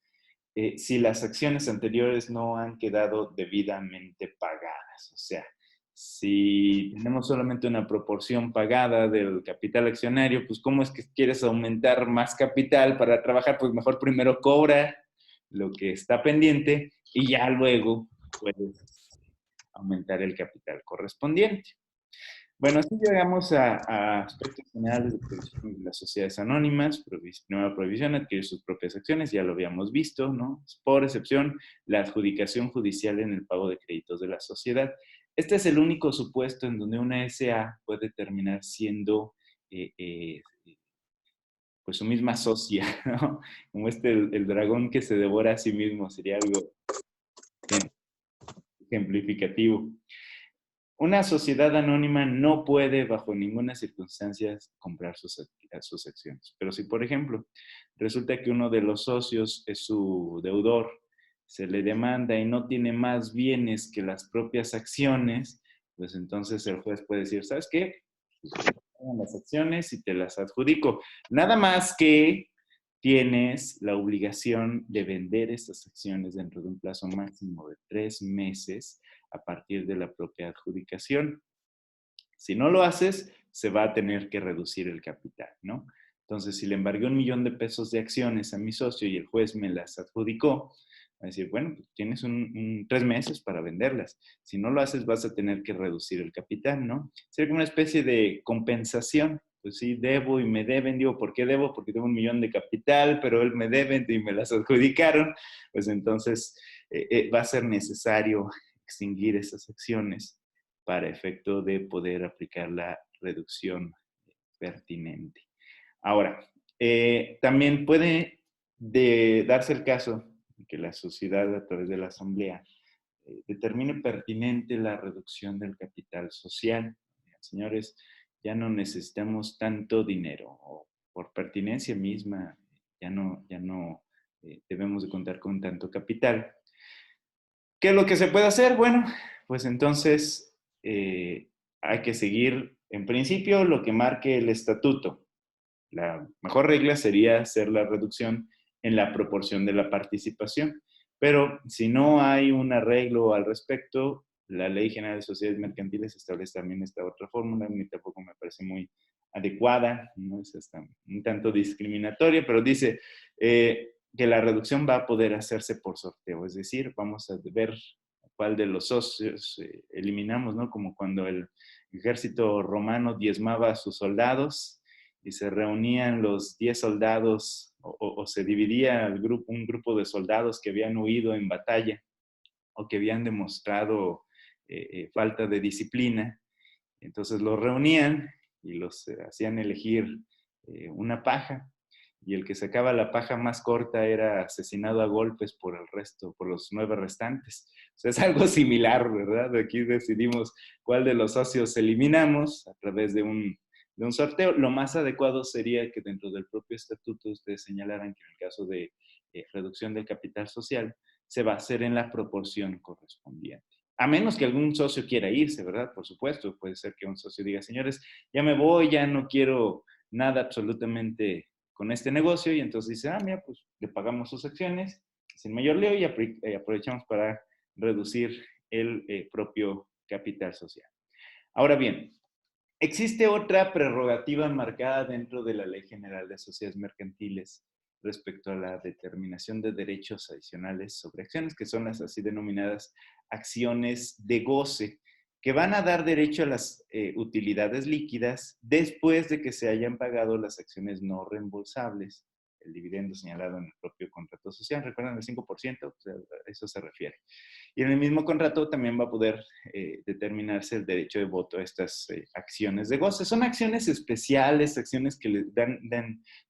si las acciones anteriores no han quedado debidamente pagadas. O sea, si tenemos solamente una proporción pagada del capital accionario, pues ¿cómo es que quieres aumentar más capital para trabajar? Pues mejor primero cobra lo que está pendiente y ya luego puedes aumentar el capital correspondiente. Bueno, así llegamos a aspectos generales de prohibición de las sociedades anónimas. Primera prohibición, adquirir sus propias acciones, ya lo habíamos visto, ¿no? Por excepción, la adjudicación judicial en el pago de créditos de la sociedad. Este es el único supuesto en donde una SA puede terminar siendo eh, eh, pues su misma socia, ¿no? Como el dragón que se devora a sí mismo, sería algo ejemplificativo. Una sociedad anónima no puede bajo ninguna circunstancia comprar sus acciones. Pero si, por ejemplo, resulta que uno de los socios es su deudor, se le demanda y no tiene más bienes que las propias acciones, pues entonces el juez puede decir, ¿sabes qué? Pues, las acciones y te las adjudico. Nada más que tienes la obligación de vender estas acciones dentro de un plazo máximo de 3 meses a partir de la propia adjudicación. Si no lo haces, se va a tener que reducir el capital, ¿no? Entonces, si le embargué 1 millón de pesos de acciones a mi socio y el juez me las adjudicó, va a decir, bueno, pues tienes 3 meses para venderlas. Si no lo haces, vas a tener que reducir el capital, ¿no? Sería como una especie de compensación. Pues sí, debo y me deben. Digo, ¿por qué debo? Porque tengo 1 millón de capital, pero él me debe y me las adjudicaron. Pues entonces va a ser necesario extinguir esas acciones para efecto de poder aplicar la reducción pertinente. Ahora, también puede darse el caso de que la sociedad a través de la asamblea determine pertinente la reducción del capital social. Señores, ya no necesitamos tanto dinero, o por pertinencia misma, ya no debemos de contar con tanto capital. ¿Qué es lo que se puede hacer? Bueno, pues entonces hay que seguir, en principio, lo que marque el estatuto. La mejor regla sería hacer la reducción en la proporción de la participación. Pero si no hay un arreglo al respecto, la Ley General de Sociedades Mercantiles establece también esta otra fórmula, a mí tampoco me parece muy adecuada, no es hasta un tanto discriminatoria, pero dice que la reducción va a poder hacerse por sorteo, es decir, vamos a ver cuál de los socios eliminamos, ¿no? Como cuando el ejército romano diezmaba a sus soldados y se reunían los 10 soldados o se dividía un grupo de soldados que habían huido en batalla o que habían demostrado falta de disciplina. Entonces los reunían y los hacían elegir una paja, y el que sacaba la paja más corta era asesinado a golpes por el resto, por los 9 restantes. O sea, es algo similar, ¿verdad? Aquí decidimos cuál de los socios eliminamos a través de un sorteo. Lo más adecuado sería que dentro del propio estatuto ustedes señalaran que en el caso de reducción del capital social se va a hacer en la proporción correspondiente. A menos que algún socio quiera irse, ¿verdad? Por supuesto, puede ser que un socio diga, señores, ya me voy, ya no quiero nada absolutamente con este negocio, y entonces dice, mira, pues le pagamos sus acciones sin mayor lío y aprovechamos para reducir el propio capital social. Ahora bien, existe otra prerrogativa marcada dentro de la Ley General de Sociedades Mercantiles respecto a la determinación de derechos adicionales sobre acciones, que son las así denominadas acciones de goce, que van a dar derecho a las utilidades líquidas después de que se hayan pagado las acciones no reembolsables, el dividendo señalado en el propio contrato social. ¿Recuerdan el 5%? O sea, a eso se refiere. Y en el mismo contrato también va a poder determinarse el derecho de voto a estas acciones de goce. Son acciones especiales, acciones que le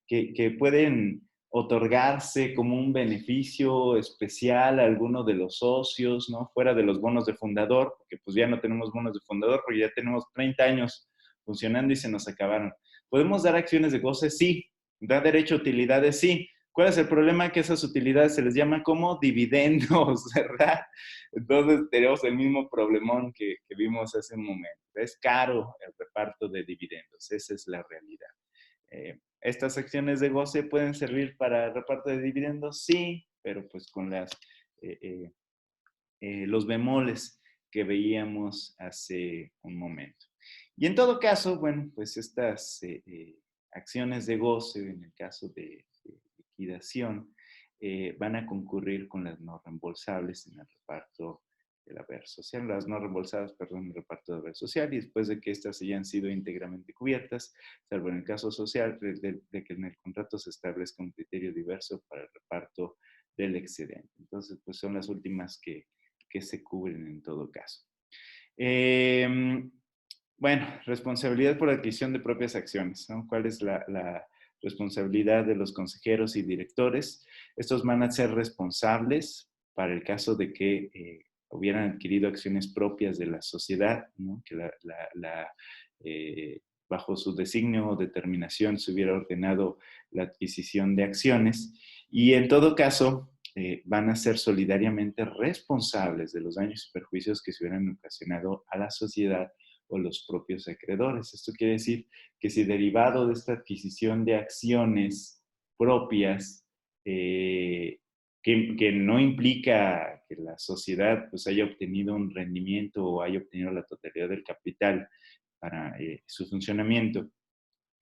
que pueden otorgarse como un beneficio especial a alguno de los socios, ¿no? Fuera de los bonos de fundador, porque pues ya no tenemos bonos de fundador, porque ya tenemos 30 años funcionando y se nos acabaron. ¿Podemos dar acciones de goce? Sí. ¿Da derecho a utilidades? Sí. ¿Cuál es el problema? Que esas utilidades se les llama como dividendos, ¿verdad? Entonces tenemos el mismo problemón que vimos hace un momento. Es caro el reparto de dividendos, esa es la realidad. ¿Estas acciones de goce pueden servir para el reparto de dividendos? Sí, pero pues con los bemoles que veíamos hace un momento. Y en todo caso, bueno, pues estas acciones de goce, en el caso de liquidación, van a concurrir con las no reembolsables en el reparto el haber social, las no reembolsadas, perdón, el reparto de haber social, y después de que éstas hayan sido íntegramente cubiertas, salvo en el caso social, de que en el contrato se establezca un criterio diverso para el reparto del excedente. Entonces, pues son las últimas que se cubren en todo caso. Bueno, responsabilidad por adquisición de propias acciones, ¿no? ¿Cuál es la responsabilidad de los consejeros y directores? Estos van a ser responsables para el caso de que hubieran adquirido acciones propias de la sociedad, ¿no? Que bajo su designio o determinación se hubiera ordenado la adquisición de acciones, y en todo caso van a ser solidariamente responsables de los daños y perjuicios que se hubieran ocasionado a la sociedad o los propios acreedores. Esto quiere decir que si derivado de esta adquisición de acciones propias, que no implica que la sociedad pues, haya obtenido un rendimiento o haya obtenido la totalidad del capital para su funcionamiento,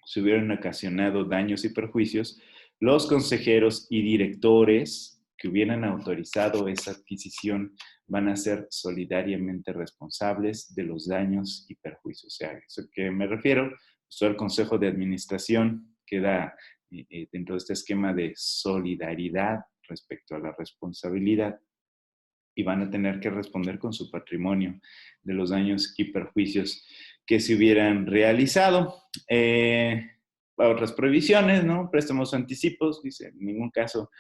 se hubieran ocasionado daños y perjuicios, los consejeros y directores que hubieran autorizado esa adquisición van a ser solidariamente responsables de los daños y perjuicios. O sea, ¿eso que me refiero? Pues todo el consejo de administración queda dentro de este esquema de solidaridad respecto a la responsabilidad, y van a tener que responder con su patrimonio de los daños y perjuicios que se hubieran realizado. Otras prohibiciones, ¿no? Préstamos o anticipos, dice, en ningún caso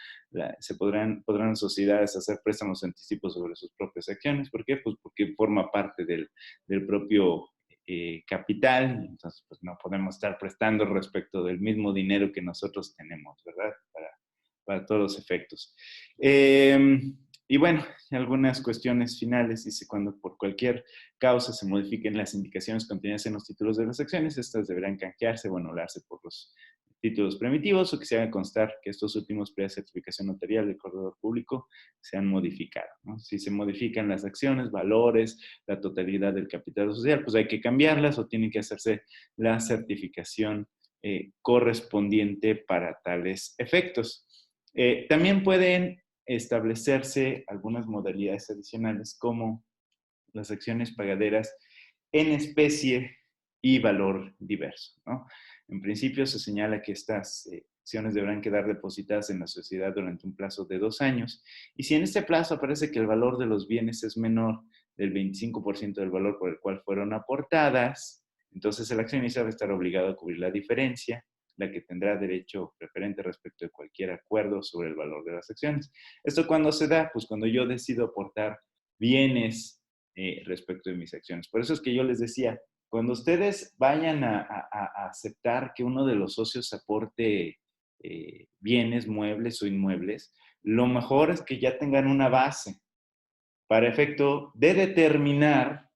podrán sociedades hacer préstamos o anticipos sobre sus propias acciones. ¿Por qué? Pues porque forma parte del propio capital, entonces pues no podemos estar prestando respecto del mismo dinero que nosotros tenemos, ¿verdad? Para todos los efectos. Y bueno, algunas cuestiones finales. Dice, cuando por cualquier causa se modifiquen las indicaciones contenidas en los títulos de las acciones, estas deberán canjearse o anularse por los títulos primitivos, o que se haga constar que estos últimos, previa certificación notarial del corredor público, se han modificado, ¿no? Si se modifican las acciones, valores, la totalidad del capital social, pues hay que cambiarlas o tiene que hacerse la certificación correspondiente para tales efectos. También pueden establecerse algunas modalidades adicionales como las acciones pagaderas en especie y valor diverso, ¿no? En principio se señala que estas acciones deberán quedar depositadas en la sociedad durante un plazo de 2 años, y si en este plazo aparece que el valor de los bienes es menor del 25% del valor por el cual fueron aportadas, entonces el accionista va a estar obligado a cubrir la diferencia, la que tendrá derecho preferente respecto de cualquier acuerdo sobre el valor de las acciones. ¿Esto cuándo se da? Pues cuando yo decido aportar bienes respecto de mis acciones. Por eso es que yo les decía, cuando ustedes vayan a aceptar que uno de los socios aporte bienes, muebles o inmuebles, lo mejor es que ya tengan una base para efecto de determinar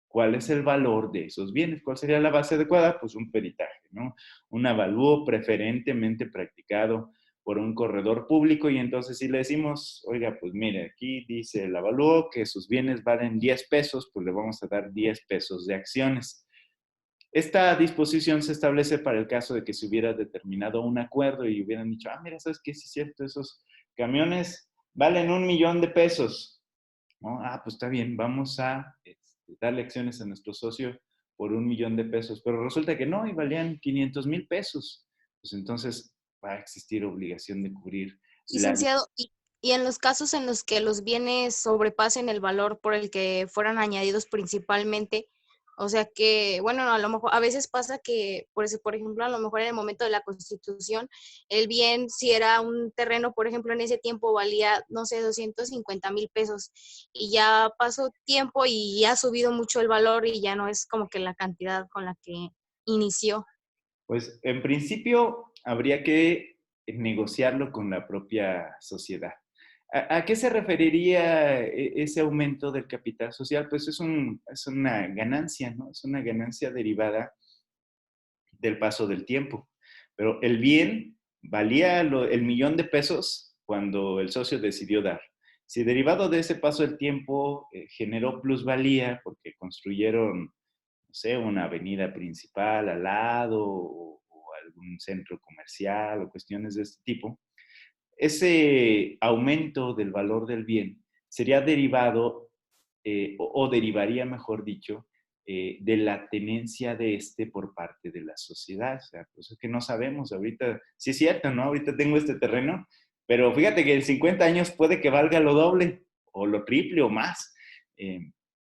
cuál es el valor de esos bienes. ¿Cuál sería la base adecuada? Pues un peritaje, ¿no? Un avalúo preferentemente practicado por un corredor público, y entonces si le decimos, oiga, pues mire, aquí dice el avalúo que sus bienes valen 10 pesos, pues le vamos a dar 10 pesos de acciones. Esta disposición se establece para el caso de que se hubiera determinado un acuerdo y hubieran dicho, mira, ¿sabes qué? Sí es cierto, esos camiones valen 1,000,000 de pesos, ¿no? Pues está bien, vamos a darle acciones a nuestro socio por 1,000,000 de pesos, pero resulta que no, y valían 500,000 pesos. Pues entonces va a existir obligación de cubrir la... Licenciado, y en los casos en los que los bienes sobrepasen el valor por el que fueran añadidos principalmente, o sea que, bueno, a lo mejor a veces pasa que, por eso, por ejemplo, a lo mejor en el momento de la constitución, el bien, si era un terreno, por ejemplo, en ese tiempo valía, no sé, 250,000 pesos, y ya pasó tiempo y ha subido mucho el valor y ya no es como que la cantidad con la que inició. Pues en principio habría que negociarlo con la propia sociedad. ¿A qué se referiría ese aumento del capital social? Pues es una ganancia, ¿no? Es una ganancia derivada del paso del tiempo. Pero el bien valía el 1,000,000 de pesos cuando el socio decidió dar. Si derivado de ese paso del tiempo generó plusvalía porque construyeron, no sé, una avenida principal al lado o algún centro comercial o cuestiones de este tipo, ese aumento del valor del bien sería derivado o derivaría, mejor dicho, de la tenencia de este por parte de la sociedad. O sea, pues es que no sabemos ahorita, sí es cierto, ¿no? Ahorita tengo este terreno, pero fíjate que en 50 años puede que valga lo doble o lo triple o más.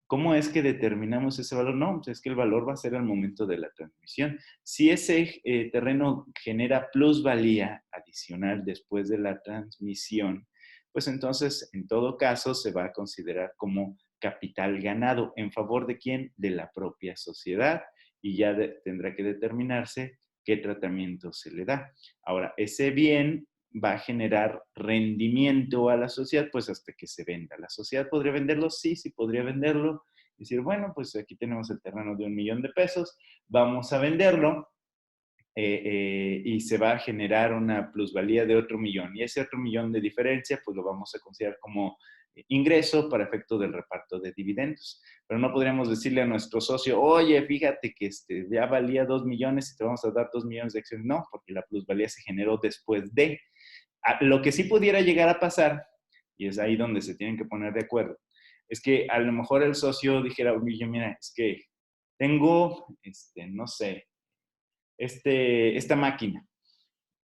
¿Cómo es que determinamos ese valor? No, pues es que el valor va a ser al momento de la transmisión. Si ese terreno genera plusvalía adicional después de la transmisión, pues entonces, en todo caso, se va a considerar como capital ganado. ¿En favor de quién? De la propia sociedad. Y ya tendrá que determinarse qué tratamiento se le da. Ahora, ese bien va a generar rendimiento a la sociedad, pues hasta que se venda. ¿La sociedad podría venderlo? Sí, sí podría venderlo. Decir, bueno, pues aquí tenemos el terreno de 1,000,000 de pesos, vamos a venderlo, y se va a generar una plusvalía de otro millón. Y ese otro millón de diferencia, pues lo vamos a considerar como ingreso para efecto del reparto de dividendos. Pero no podríamos decirle a nuestro socio, oye, fíjate que ya valía 2 millones y te vamos a dar 2 millones de acciones. No, porque la plusvalía se generó después de. Lo que sí pudiera llegar a pasar, y es ahí donde se tienen que poner de acuerdo, es que a lo mejor el socio dijera, oye, mira, es que tengo, no sé, esta máquina.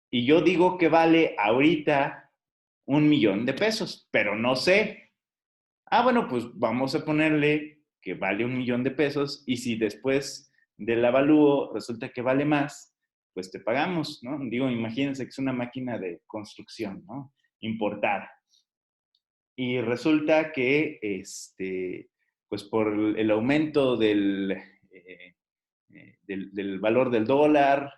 Y yo digo que vale ahorita 1,000,000 de pesos, pero no sé. Ah, bueno, pues vamos a ponerle que vale 1,000,000 de pesos y si después del avalúo resulta que vale más, pues te pagamos, ¿no? Digo, imagínense que es una máquina de construcción, ¿no? Importada. Y resulta que, pues por el aumento del valor del dólar,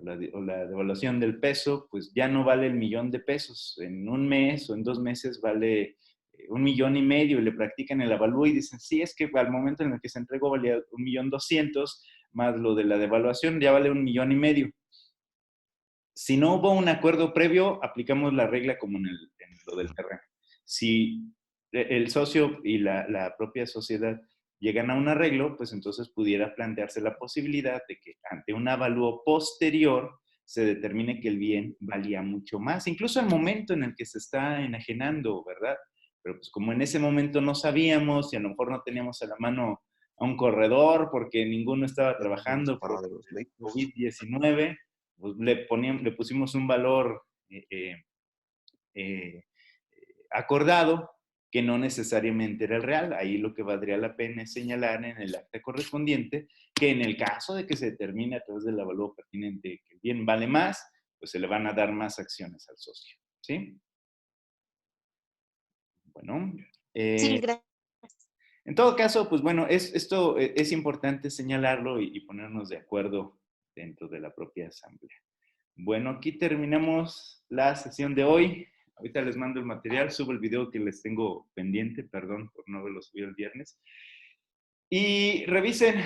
o la devaluación del peso, pues ya no vale el 1,000,000 de pesos. En un mes o en 2 meses vale 1,500,000 y le practican el avalúo y dicen, sí, es que al momento en el que se entregó valía 1,200,000, más lo de la devaluación ya vale 1,500,000. Si no hubo un acuerdo previo, aplicamos la regla como en lo del terreno. Si el socio y la propia sociedad llegan a un arreglo, pues entonces pudiera plantearse la posibilidad de que ante un avalúo posterior se determine que el bien valía mucho más, incluso al momento en el que se está enajenando, ¿verdad? Pero pues como en ese momento no sabíamos y a lo mejor no teníamos a la mano a un corredor porque ninguno estaba trabajando por COVID-19, pues le pusimos un valor eh, acordado que no necesariamente era el real. Ahí lo que valdría la pena es señalar en el acta correspondiente que en el caso de que se determine a través del avalúo pertinente que el bien vale más, pues se le van a dar más acciones al socio. ¿Sí? Bueno. Sí, gracias. En todo caso, pues bueno, esto es importante señalarlo y ponernos de acuerdo dentro de la propia asamblea. Bueno, aquí terminamos la sesión de hoy. Ahorita les mando el material, subo el video que les tengo pendiente, perdón por no haberlo subido el viernes. Y revisen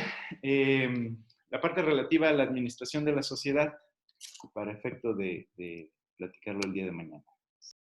la parte relativa a la administración de la sociedad para efecto de platicarlo el día de mañana.